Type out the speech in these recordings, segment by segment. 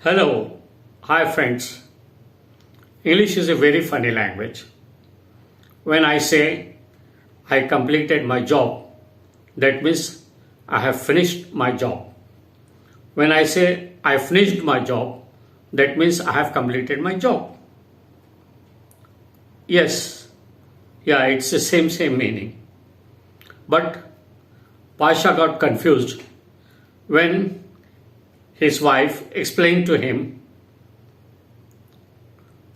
Hello, hi friends. English is a very funny language. When I say I completed my job, that means I have finished my job. When I say I finished my job, that means I have completed my job. Yes, yeah, it's the same meaning. But Pasha got confused when his wife explained to him,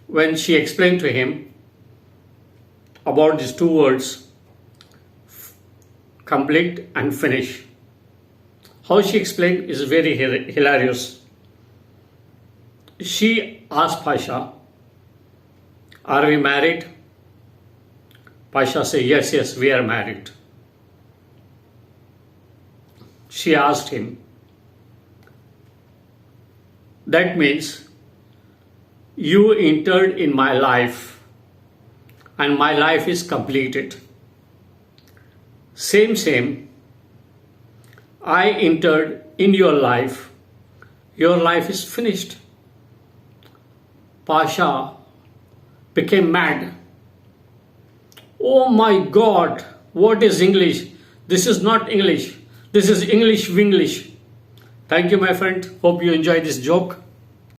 when she explained to him about these two words, complete and finish. How she explained is very hilarious. She asked Pasha, "Are we married?" Pasha said, yes, we are married. She asked him, "That means you entered in my life and my life is completed." Same. I entered in your life is finished. Pasha became mad. Oh my God, what is English? This is not English. This is English Vinglish. Thank you, my friend. Hope you enjoy this joke.